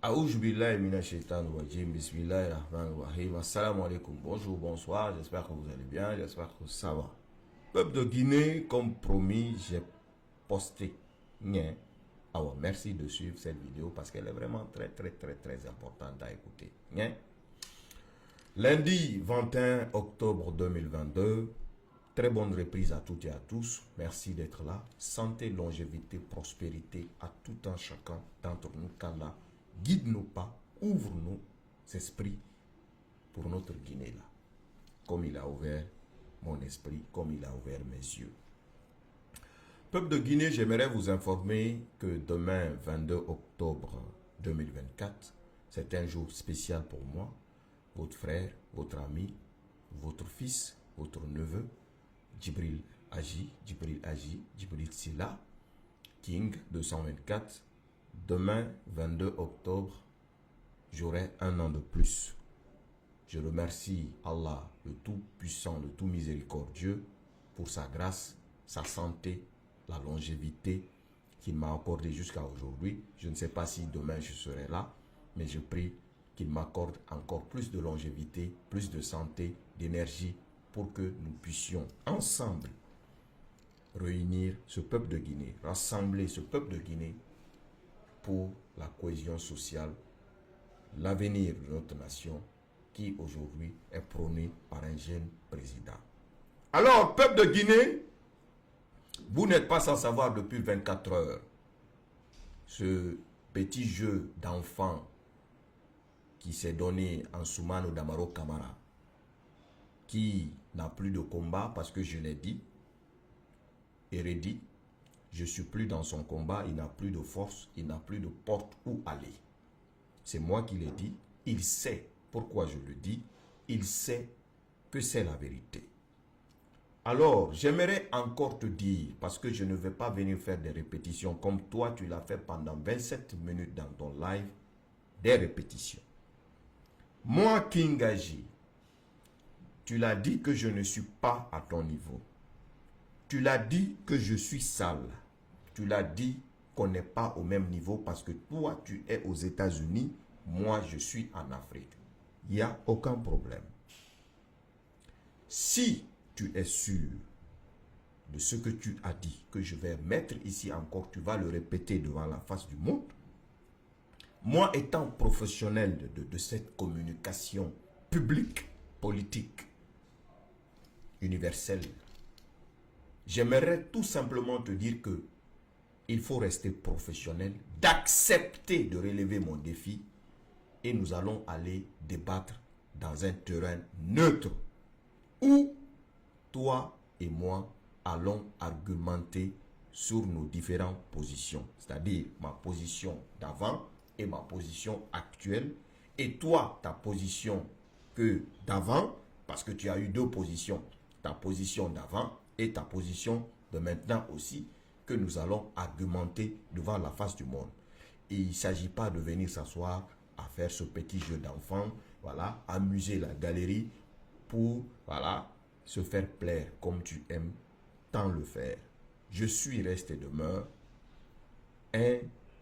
Aouj billahi minash shaitan rajim, bismillahir rahmanir rahim, assalamu alaikum, bonjour, bonsoir, j'espère que vous allez bien, j'espère que ça va. Peuple de Guinée, comme promis, j'ai posté. Alors, merci de suivre cette vidéo parce qu'elle est vraiment très importante à écouter. Lundi 21 octobre 2022, très bonne reprise à toutes et à tous. Merci d'être là. Santé, longévité, prospérité à tout un chacun d'entre nous. Qu'Allah guide nos pas, ouvre nos esprits pour notre Guinée là. Comme il a ouvert mon esprit, comme il a ouvert mes yeux. Peuple de Guinée, j'aimerais vous informer que demain, 22 octobre 2024, c'est un jour spécial pour moi, votre frère, votre ami, votre fils, votre neveu, Djibril Silla, King 224. Demain, 22 octobre, j'aurai un an de plus. Je remercie Allah, le Tout-Puissant, le Tout-Miséricordieux, pour sa grâce, sa santé, la longévité qu'il m'a accordée jusqu'à aujourd'hui. Je ne sais pas si demain je serai là, mais je prie qu'il m'accorde encore plus de longévité, plus de santé, d'énergie, pour que nous puissions ensemble réunir ce peuple de Guinée, rassembler ce peuple de Guinée pour la cohésion sociale, l'avenir de notre nation qui aujourd'hui est prôné par un jeune président. Alors, peuple de Guinée, vous n'êtes pas sans savoir depuis 24 heures ce petit jeu d'enfant qui s'est donné en Soumano Damaro Camara, qui n'a plus de combat parce que je l'ai dit et redit. Je suis plus dans son combat, il n'a plus de force, il n'a plus de porte où aller. C'est moi qui l'ai dit, il sait pourquoi je le dis, il sait que c'est la vérité. Alors, j'aimerais encore te dire, parce que je ne vais pas venir faire des répétitions comme toi tu l'as fait pendant 27 minutes dans ton live, des répétitions. Moi, King Aji, tu l'as dit que je ne suis pas à ton niveau. Tu l'as dit que je suis sale. Tu l'as dit qu'on n'est pas au même niveau parce que toi, tu es aux États-Unis, moi, je suis en Afrique. Il n'y a aucun problème. Si tu es sûr de ce que tu as dit, que je vais mettre ici encore, tu vas le répéter devant la face du monde. Moi, étant professionnel de cette communication publique, politique, universelle, j'aimerais tout simplement te dire que il faut rester professionnel, d'accepter de relever mon défi et nous allons aller débattre dans un terrain neutre où toi et moi allons argumenter sur nos différentes positions, c'est-à-dire ma position d'avant et ma position actuelle et toi ta position que d'avant parce que tu as eu deux positions, ta position d'avant et ta position de maintenant aussi, que nous allons argumenter devant la face du monde. Et il ne s'agit pas de venir s'asseoir à faire ce petit jeu d'enfant, voilà, amuser la galerie pour, voilà, se faire plaire comme tu aimes tant le faire. Je suis resté demeure un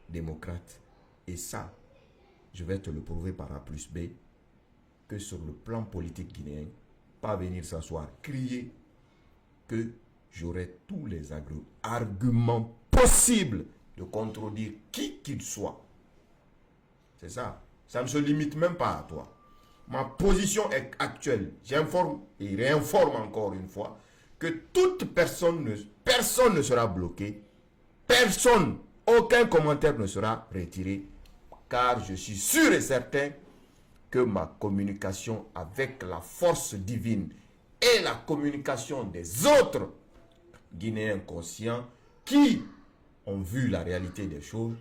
démocrate et ça, je vais te le prouver par A plus B, que sur le plan politique guinéen, pas venir s'asseoir, crier que j'aurai tous les arguments possibles de contredire qui qu'il soit. C'est ça. Ça ne se limite même pas à toi. Ma position est actuelle. J'informe et réinforme encore une fois que toute personne ne sera bloqué. Personne, aucun commentaire ne sera retiré. Car je suis sûr et certain que ma communication avec la force divine et la communication des autres Guinéens conscients qui ont vu la réalité des choses,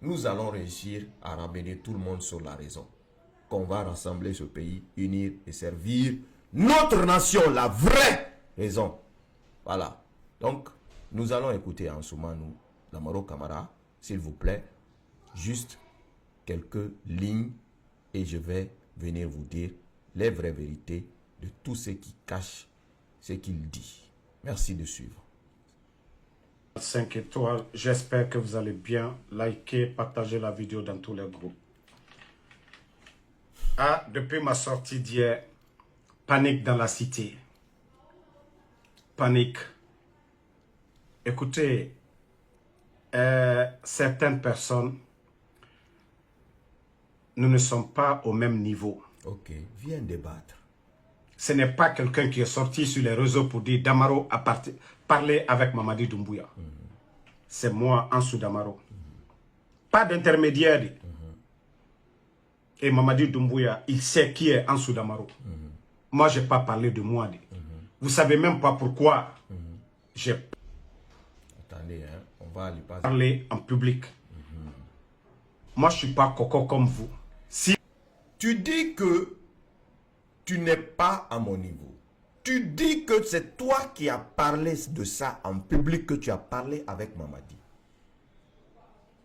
nous allons réussir à ramener tout le monde sur la raison. Qu'on va rassembler ce pays, unir et servir notre nation, la vraie raison. Voilà. Donc, nous allons écouter en Soumano Damaro Camara, s'il vous plaît, juste quelques lignes et je vais venir vous dire les vraies vérités de tout ce qui cache ce qu'il dit. Merci de suivre. 5 étoiles, j'espère que vous allez bien. Likez, partagez la vidéo dans tous les groupes. Ah, depuis ma sortie d'hier, panique dans la cité. Panique. Écoutez, certaines personnes, nous ne sommes pas au même niveau. Ok, viens débattre. Ce n'est pas quelqu'un qui est sorti sur les réseaux pour dire Damaro a parlé avec Mamadi Doumbouya. C'est moi, Ansou Damaro. Pas d'intermédiaire. Et Mamadi Doumbouya, il sait qui est Ansou Damaro. Moi, je n'ai pas parlé de moi. Vous ne savez même pas pourquoi j'ai Attendez, hein, on va aller passer. parlé en public. Moi, je ne suis pas coco comme vous. Si Tu dis que tu n'es pas à mon niveau. Tu dis que c'est toi qui as parlé de ça en public, que tu as parlé avec Mamadi.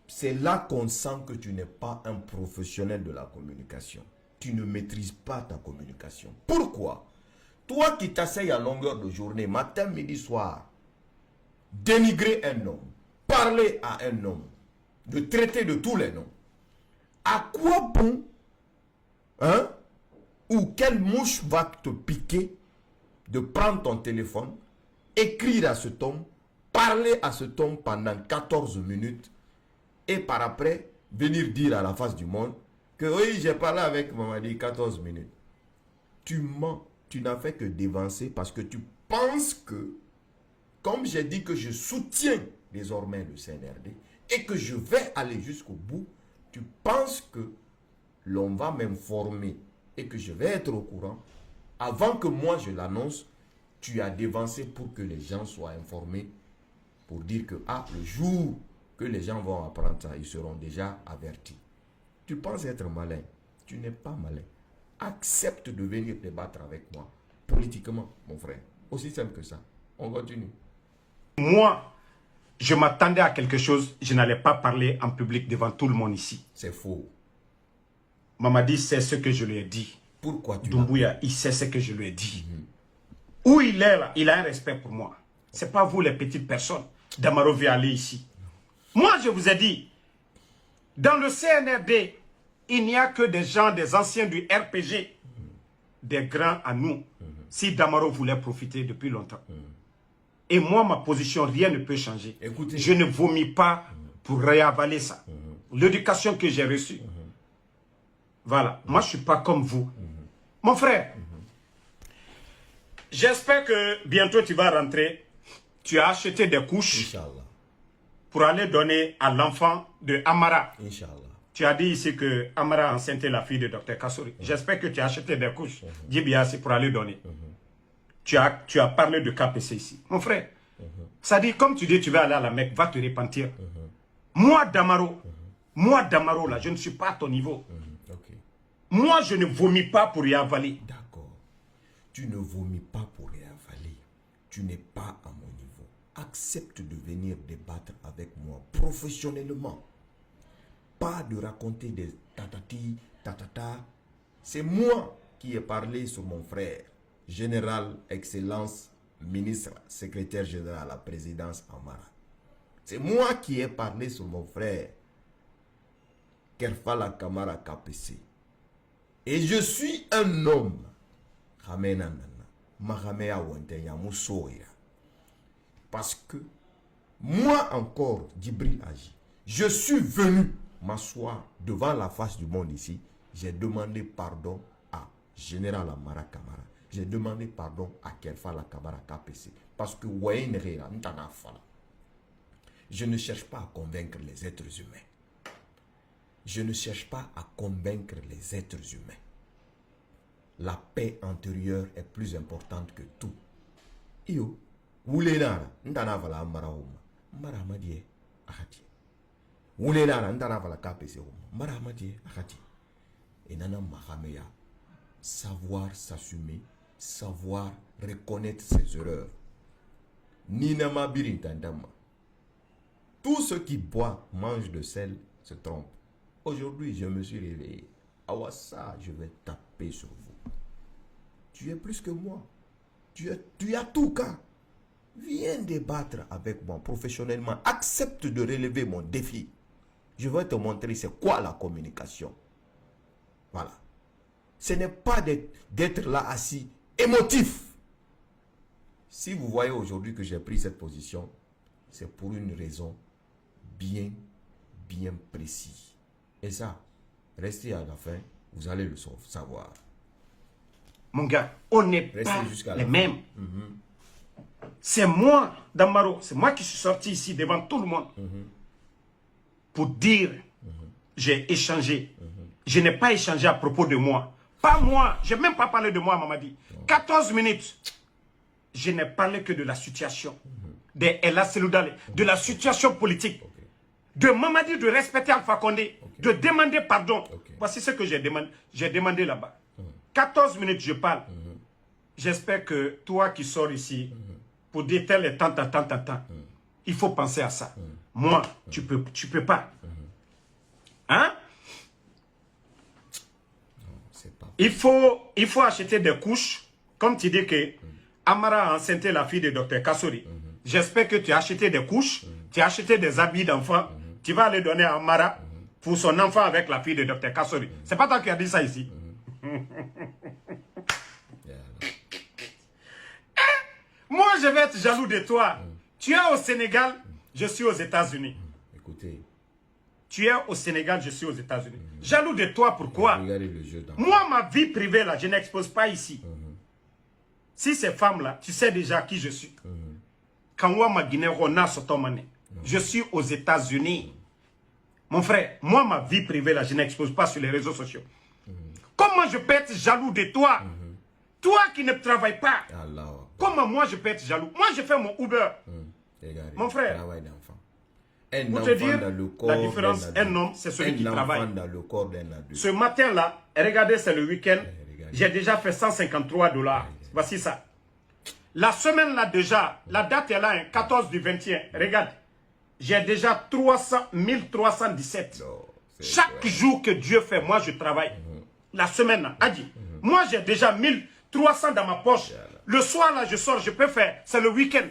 C'est là qu'on sent que tu n'es pas un professionnel de la communication. Tu ne maîtrises pas ta communication. Pourquoi? Toi qui t'asseyes à longueur de journée, matin, midi, soir, dénigrer un homme, parler à un homme, de traiter de tous les noms. À quoi bon, hein, ou quelle mouche va te piquer de prendre ton téléphone, écrire à cet homme, parler à cet homme pendant 14 minutes et par après venir dire à la face du monde que oui, j'ai parlé avec Mamadi 14 minutes. Tu mens, tu n'as fait que dévancer parce que tu penses que, comme j'ai dit que je soutiens désormais le CNRD et que je vais aller jusqu'au bout, tu penses que l'on va m'informer et que je vais être au courant. Avant que moi je l'annonce, tu as dévancé pour que les gens soient informés, pour dire que ah, le jour que les gens vont apprendre ça, ils seront déjà avertis. Tu penses être malin, tu n'es pas malin. Accepte de venir débattre avec moi, politiquement, mon frère. Aussi simple que ça. On continue. moi, je m'attendais à quelque chose, je n'allais pas parler en public devant tout le monde ici. C'est faux. Mamadi sait ce que je lui ai dit. Pourquoi tu Doumbouya, il sait ce que je lui ai dit. Où il est là, il a un respect pour moi. Ce n'est pas vous les petites personnes. Damaro veut aller ici. Moi, je vous ai dit, dans le CNRD, il n'y a que des gens, des anciens du RPG, des grands à nous. Si Damaro voulait profiter depuis longtemps. Et moi, ma position, rien ne peut changer. Écoutez. Je ne vomis pas pour réavaler ça. L'éducation que j'ai reçue. Voilà. Moi, je ne suis pas comme vous. Mon frère, j'espère que bientôt tu vas rentrer. Tu as acheté des couches Inch'Allah. pour aller donner à l'enfant de Amara. Inch'Allah. Tu as dit ici que Amara a enceinté la fille de Dr Kassouri. J'espère que tu as acheté des couches Djibiasi pour aller donner. Tu as parlé de KPC ici. Mon frère, ça dit, comme tu dis, tu vas aller à la Mecque, va te repentir. Moi, Damaro, là, je ne suis pas à ton niveau. Ok. Moi, je ne vomis pas pour y avaler. D'accord. Tu ne vomis pas pour réavaler. Tu n'es pas à mon niveau. Accepte de venir débattre avec moi professionnellement. Pas de raconter des tatati, tatata. C'est moi qui ai parlé sur mon frère, général, excellence, ministre, secrétaire général à la présidence Amara. C'est moi qui ai parlé sur mon frère, Kerfala Kamara KPC. Et je suis un homme. Parce que moi encore, Djibril Agi, je suis venu m'asseoir devant la face du monde ici. J'ai demandé pardon à Général Amara Kamara. J'ai demandé pardon à Kerfala Kamara KPC. Parce que je ne cherche pas à convaincre les êtres humains. Je ne cherche pas à convaincre les êtres humains. La paix intérieure est plus importante que tout. Iyo, wulenara, ndana vala amara homa, mara amadie, akati. Wulenara, ndana vala KPC homa, mara amadie, akati. Et nana mahameya, savoir s'assumer, savoir reconnaître ses erreurs. Nina mabirin tandama. Tous ceux qui boivent, mangent de sel, se trompent. Aujourd'hui, je me suis réveillé. Awassa, je vais taper sur vous. Tu es plus que moi. Tu as tout cas. Viens débattre avec moi professionnellement. Accepte de relever mon défi. Je vais te montrer c'est quoi la communication. Voilà. Ce n'est pas d'être là assis émotif. Si vous voyez aujourd'hui que j'ai pris cette position, c'est pour une raison bien précise. Et ça, restez à la fin, vous allez le savoir. Mon gars, on n'est pas les mêmes. C'est moi, Damaro, c'est moi qui suis sorti ici devant tout le monde pour dire j'ai échangé. Je n'ai pas échangé à propos de moi. Pas moi, je n'ai même pas parlé de moi, Mamadi. 14 minutes, je n'ai parlé que de la situation de Ella Seloudale, de la situation politique, de Mamadi de respecter Alpha Condé, de demander pardon. Voici ce que j'ai demandé là-bas. 14 minutes, je parle. J'espère que toi qui sors ici, pour dire tel et tant, il faut penser à ça. Moi, tu peux pas. Hein? Il faut acheter des couches, comme tu dis que Amara a enceinté la fille de Dr Kassori. J'espère que tu as acheté des couches, tu as acheté des habits d'enfant, tu vas les donner à Amara pour son enfant avec la fille de Dr Kassori. C'est pas toi qui as dit ça ici. Moi, je vais être jaloux de toi. Tu es au Sénégal, je suis aux États-Unis. Écoutez. Tu es au Sénégal, je suis aux États-Unis. Jaloux de toi, pourquoi? Moi, ma vie privée, là, je n'expose pas ici. Si ces femmes-là, tu sais déjà qui je suis. Je suis aux États-Unis. Mon frère, moi, ma vie privée, là, je n'expose pas sur les réseaux sociaux. Comment je peux être jaloux de toi? Toi qui ne travailles pas. Comment moi, je peux être jaloux? Moi, je fais mon Uber. Mon frère. Pour te dire la différence, un homme, c'est celui qui travaille. Ce matin-là, regardez, c'est le week-end. J'ai déjà fait 153 $. Voici ça. La semaine-là déjà, la date est là, 14 du 21. Regarde, j'ai déjà 1317. Chaque jour que Dieu fait, moi je travaille. La semaine-là, Adi. Moi j'ai déjà 1300 dans ma poche. Le soir là, je sors, je peux faire, c'est le week-end.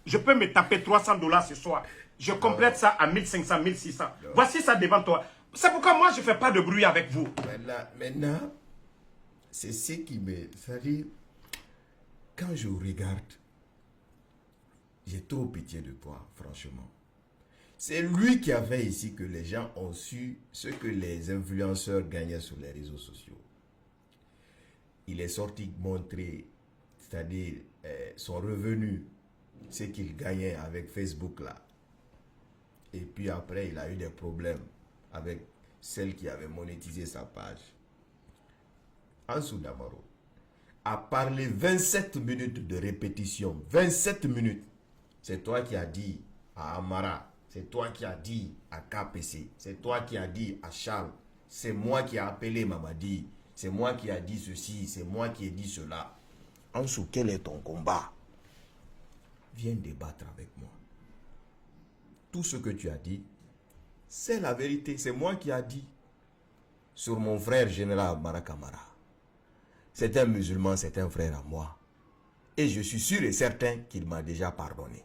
Je peux me taper 300 $ ce soir. Je complète ça à 1500, 1600. Voici ça devant toi. C'est pourquoi moi, je ne fais pas de bruit avec vous. Maintenant, c'est ce qui me... C'est-à-dire, quand je regarde, j'ai trop pitié de toi, franchement. C'est lui qui a fait ici que les gens ont su ce que les influenceurs gagnaient sur les réseaux sociaux. Il est sorti montrer, c'est-à-dire son revenu, ce qu'il gagnait avec Facebook là. Et puis après, il a eu des problèmes avec celle qui avait monétisé sa page. Ansou Damaro a parlé 27 minutes de répétition. 27 minutes. C'est toi qui as dit à Amara. C'est toi qui as dit à KPC. C'est toi qui as dit à Charles. C'est moi qui ai appelé Mamadi. C'est moi qui ai dit ceci. C'est moi qui ai dit cela. Ansou, quel est ton combat? Viens débattre avec moi. Tout ce que tu as dit, c'est la vérité. C'est moi qui ai dit sur mon frère général Marakamara. C'est un musulman, c'est un frère à moi. Et je suis sûr et certain qu'il m'a déjà pardonné.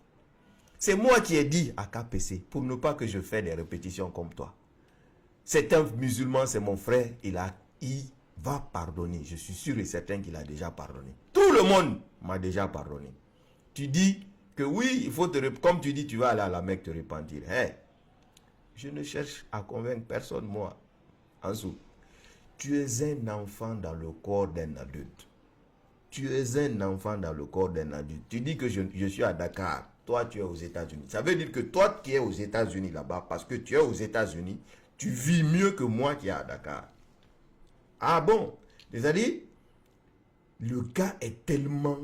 C'est moi qui ai dit à KPC, pour ne pas que je fasse des répétitions comme toi. C'est un musulman, c'est mon frère, il va pardonner. Je suis sûr et certain qu'il a déjà pardonné. Tout le monde m'a déjà pardonné. Tu dis que oui, il faut comme tu dis, tu vas aller à la Mecque te repentir. Hey, je ne cherche à convaincre personne, moi. Ansou, tu es un enfant dans le corps d'un adulte. Tu es un enfant dans le corps d'un adulte. Tu dis que je suis à Dakar. Toi, tu es aux États-Unis. Ça veut dire que toi qui es aux États-Unis là-bas, parce que tu es aux États-Unis, tu vis mieux que moi qui est à Dakar. Ah bon? C'est-à-dire, le gars est tellement,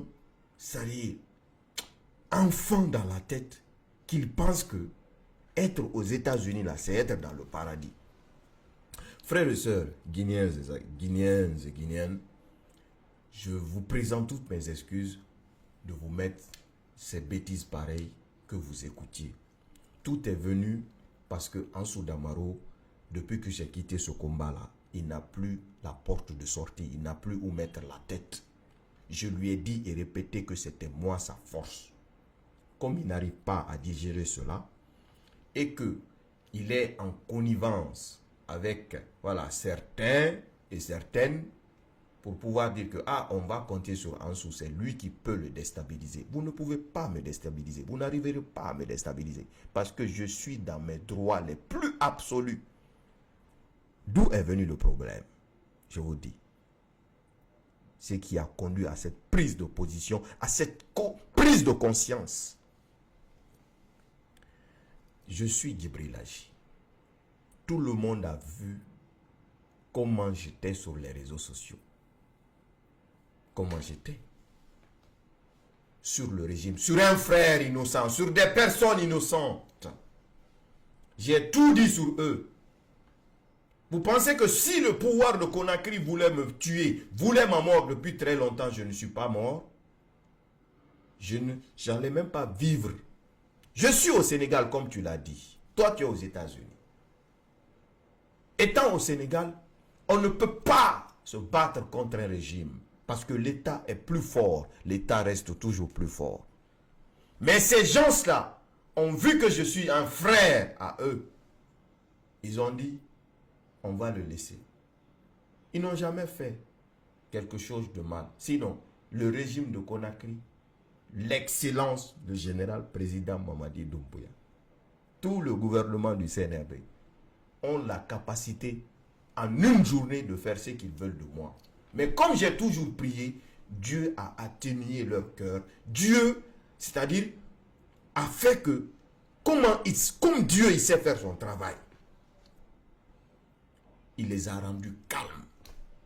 c'est-à-dire, enfant dans la tête qu'il pense que être aux États-Unis là, c'est être dans le paradis. Frères et sœurs, Guinéens et Guinéennes, je vous présente toutes mes excuses de vous mettre ces bêtises pareilles que vous écoutiez. Tout est venu parce que Ansou Damaro, depuis que j'ai quitté ce combat-là, il n'a plus la porte de sortie, il n'a plus où mettre la tête. Je lui ai dit et répété que c'était moi sa force. Comme il n'arrive pas à digérer cela et qu'il est en connivence avec voilà, certains et certaines, pour pouvoir dire que on va compter sur Ansou, c'est lui qui peut le déstabiliser. Vous ne pouvez pas me déstabiliser. Vous n'arriverez pas à me déstabiliser. Parce que je suis dans mes droits les plus absolus. D'où est venu le problème? Je vous dis. Ce qui a conduit à cette prise de position, à cette prise de conscience. Je suis Djibril Aji. Tout le monde a vu comment j'étais sur les réseaux sociaux. Comment j'étais sur le régime, sur un frère innocent, sur des personnes innocentes. J'ai tout dit sur eux. Vous pensez que si le pouvoir de Conakry voulait me tuer, voulait ma mort depuis très longtemps, je ne suis pas mort? Je n'allais même pas vivre. Je suis au Sénégal, comme tu l'as dit. Toi, tu es aux États-Unis. Étant au Sénégal, on ne peut pas se battre contre un régime. Parce que l'État est plus fort. L'État reste toujours plus fort. Mais ces gens-là ont vu que je suis un frère à eux. Ils ont dit, on va le laisser. Ils n'ont jamais fait quelque chose de mal. Sinon, le régime de Conakry, l'excellence du général président Mamadi Doumbouya, tout le gouvernement du CNRD ont la capacité en une journée de faire ce qu'ils veulent de moi. Mais comme j'ai toujours prié, Dieu a atténué leur cœur. Dieu, c'est-à-dire, a fait que, comme Dieu il sait faire son travail, il les a rendus calmes.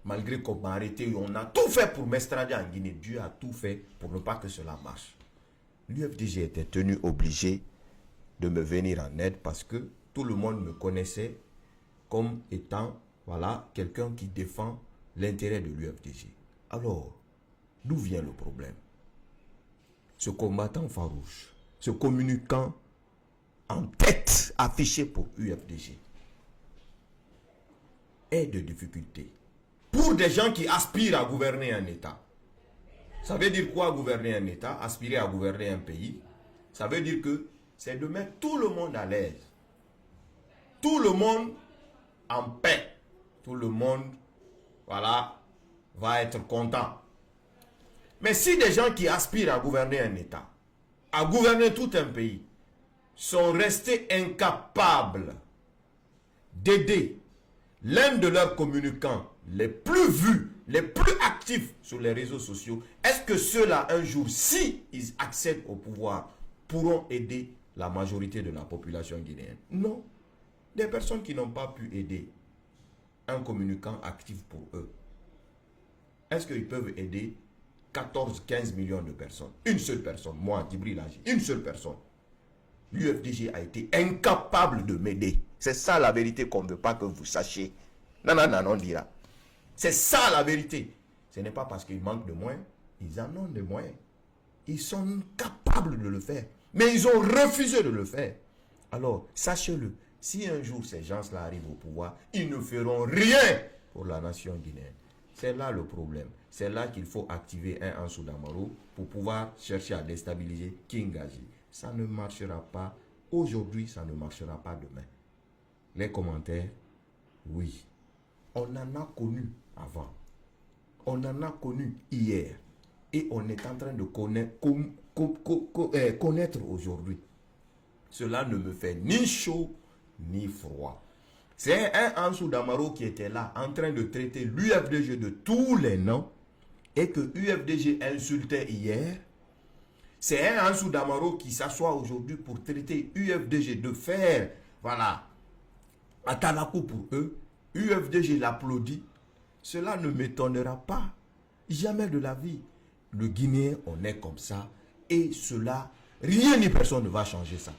Malgré qu'on m'a arrêté, on a tout fait pour m'extrader en Guinée. Dieu a tout fait pour ne pas que cela marche. L'UFDG était tenu obligé de me venir en aide parce que tout le monde me connaissait comme étant, voilà, quelqu'un qui défend l'intérêt de l'UFDG. Alors, d'où vient le problème? Ce combattant farouche, ce communicant en tête affiché pour UFDG est de difficulté. Pour des gens qui aspirent à gouverner un État. Ça veut dire quoi gouverner un État? Aspirer à gouverner un pays. Ça veut dire que c'est de mettre tout le monde à l'aise. Tout le monde en paix. Tout le monde, voilà, va être content. Mais si des gens qui aspirent à gouverner un État, à gouverner tout un pays, sont restés incapables d'aider l'un de leurs communicants les plus vus, les plus actifs sur les réseaux sociaux, est-ce que ceux-là, un jour, si ils accèdent au pouvoir, pourront aider la majorité de la population guinéenne? Non. Des personnes qui n'ont pas pu aider un communicant actif pour eux, est-ce qu'ils peuvent aider 14-15 millions de personnes? Une seule personne, moi, Djibril Aji, une seule personne. L'UFDG a été incapable de m'aider. C'est ça la vérité qu'on ne veut pas que vous sachiez. Non, non, non, non, on dira. C'est ça la vérité. Ce n'est pas parce qu'ils manquent de moyens. Ils en ont des moyens. Ils sont capables de le faire. Mais ils ont refusé de le faire. Alors, sachez-le. Si un jour ces gens-là arrivent au pouvoir, ils ne feront rien pour la nation guinéenne. C'est là le problème. C'est là qu'il faut activer un Ansou Damaro pour pouvoir chercher à déstabiliser Kingaji. Ça ne marchera pas aujourd'hui, ça ne marchera pas demain. Les commentaires, oui. On en a connu avant. On en a connu hier. Et on est en train de connaître aujourd'hui. Cela ne me fait ni chaud ni froid. C'est un Ansou Damaro qui était là en train de traiter l'UFDG de tous les noms et que l'UFDG insultait hier. C'est un Ansou Damaro qui s'assoit aujourd'hui pour traiter UFDG de faire, voilà, Atalakou pour eux. UFDG l'applaudit. Cela ne m'étonnera pas. Jamais de la vie. Le Guinéen, on est comme ça. Et cela, rien ni personne ne va changer ça.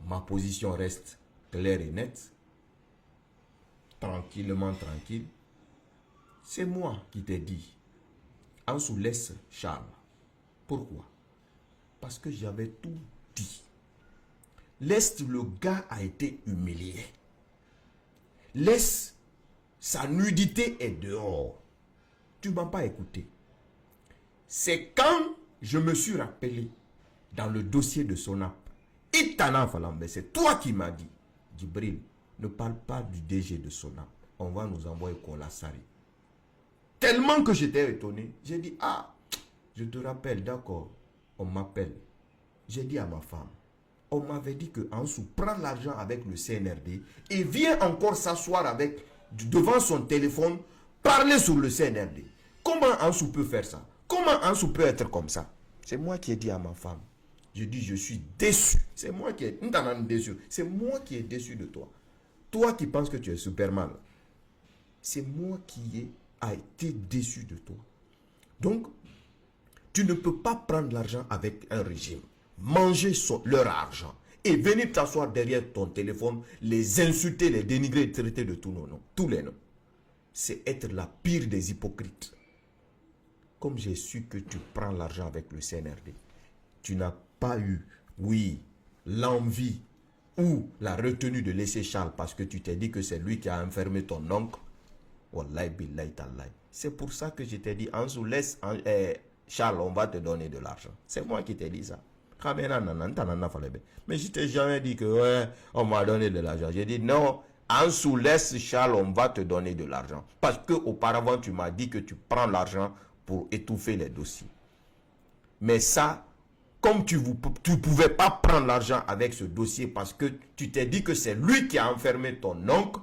Ma position reste claire et nette. Tranquillement, tranquille. C'est moi qui t'ai dit. Ansou laisse Charles. Pourquoi? Parce que j'avais tout dit. Laisse, le gars a été humilié. Laisse, sa nudité est dehors. Tu ne m'as pas écouté. C'est quand je me suis rappelé dans le dossier de Sonap. Itana Falambe, c'est toi qui m'as dit, Djibril, ne parle pas du DG de Sonap. On va nous envoyer Kolasari. Tellement que j'étais étonné. J'ai dit, ah, je te rappelle, d'accord, on m'appelle. J'ai dit à ma femme, on m'avait dit que Ansou prend l'argent avec le CNRD et vient encore s'asseoir avec, devant son téléphone, parler sur le CNRD. Comment Ansou peut faire ça? Comment Ansou peut être comme ça? C'est moi qui ai dit à ma femme. Je dis, je suis déçu. C'est moi qui ai déçu. C'est moi qui ai déçu de toi. Toi qui penses que tu es Superman. C'est moi qui a été déçu de toi. Donc, tu ne peux pas prendre l'argent avec un régime, manger leur argent et venir t'asseoir derrière ton téléphone, les insulter, les dénigrer, les traiter de tous nos noms, tous les noms. C'est être la pire des hypocrites. Comme j'ai su que tu prends l'argent avec le CNRD, tu n'as pas eu, oui, l'envie ou la retenue de laisser Charles parce que tu t'es dit que c'est lui qui a enfermé ton oncle. Wallahi billahi tallahi. C'est pour ça que je t'ai dit, Ansou, laisse Charles, on va te donner de l'argent. C'est moi qui t'ai dit ça. Mais je t'ai jamais dit que ouais, on m'a donné de l'argent. J'ai dit non, Ansou, laisse Charles, on va te donner de l'argent. Parce que auparavant tu m'as dit que tu prends l'argent pour étouffer les dossiers. Mais ça, comme tu ne pouvais pas prendre l'argent avec ce dossier parce que tu t'es dit que c'est lui qui a enfermé ton oncle,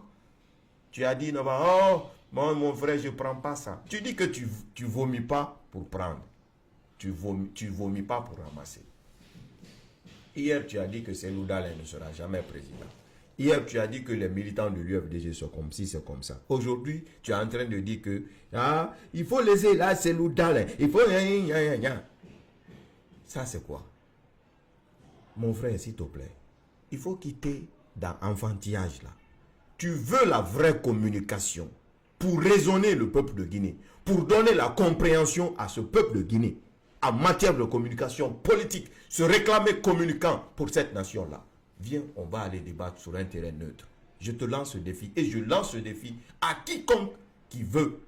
tu as dit non, oh, mon frère, je ne prends pas ça. Tu dis que tu vomis pas pour prendre. Tu vomis pas pour ramasser. Hier, tu as dit que Cellou Dalein ne sera jamais président. Hier, tu as dit que les militants de l'UFDG sont comme ci, c'est comme ça. Aujourd'hui, tu es en train de dire que il faut laisser là Cellou Dalein. Il faut... Ça, c'est quoi? Mon frère, s'il te plaît, il faut quitter dans l'enfantillage là. Tu veux la vraie communication pour raisonner le peuple de Guinée, pour donner la compréhension à ce peuple de Guinée en matière de communication politique, se réclamer communicant pour cette nation-là. Viens, on va aller débattre sur un terrain neutre. Je te lance ce défi et je lance ce défi à quiconque qui veut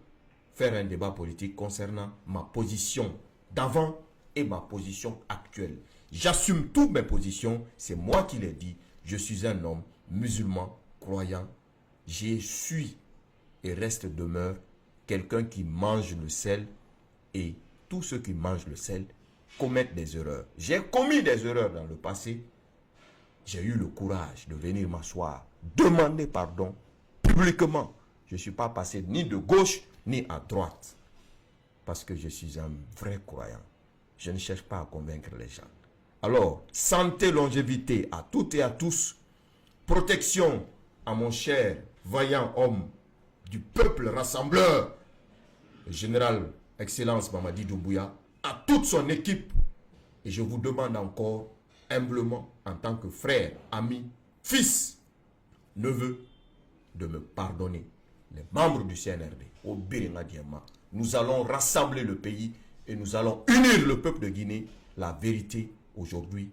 faire un débat politique concernant ma position d'avant et ma position actuelle. J'assume toutes mes positions, c'est moi qui l'ai dit. Je suis un homme musulman, croyant. Je suis et reste demeure quelqu'un qui mange le sel et tous ceux qui mangent le sel commettent des erreurs. J'ai commis des erreurs dans le passé. J'ai eu le courage de venir m'asseoir, demander pardon publiquement. Je ne suis pas passé ni de gauche ni à droite parce que je suis un vrai croyant. Je ne cherche pas à convaincre les gens. Alors, santé, longévité à toutes et à tous. Protection à mon cher, vaillant homme du peuple rassembleur, le général Excellence Mamadi Doumbouya, à toute son équipe. Et je vous demande encore, humblement, en tant que frère, ami, fils, neveu, de me pardonner. Les membres du CNRD, au Biringa Diama, nous allons rassembler le pays et nous allons unir le peuple de Guinée. La vérité, aujourd'hui,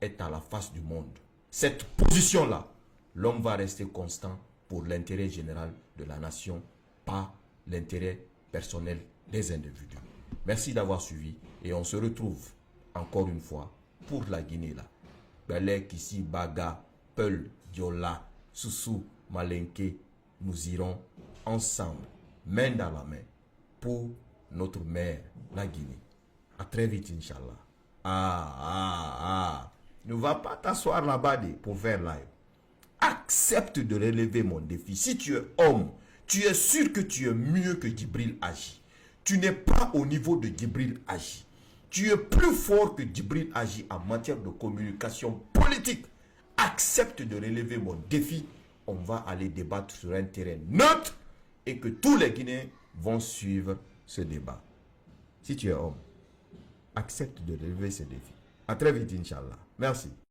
est à la face du monde. Cette position-là, l'homme va rester constant pour l'intérêt général de la nation, pas l'intérêt personnel des individus. Merci d'avoir suivi et on se retrouve encore une fois pour la Guinée là. Belek, ici, Baga, Peul, Diola, Soussou, Malenke, nous irons ensemble, main dans la main, pour notre mère, la Guinée. À très vite, Inch'Allah. Ne va pas t'asseoir là-bas pour faire live. Accepte de relever mon défi. Si tu es homme, tu es sûr que tu es mieux que Djibril Agi. Tu n'es pas au niveau de Djibril Agi. Tu es plus fort que Djibril Agi en matière de communication politique. Accepte de relever mon défi. On va aller débattre sur un terrain neutre et que tous les Guinéens vont suivre ce débat. Si tu es homme, accepte de relever ce défi. À très vite, Inch'Allah. Merci.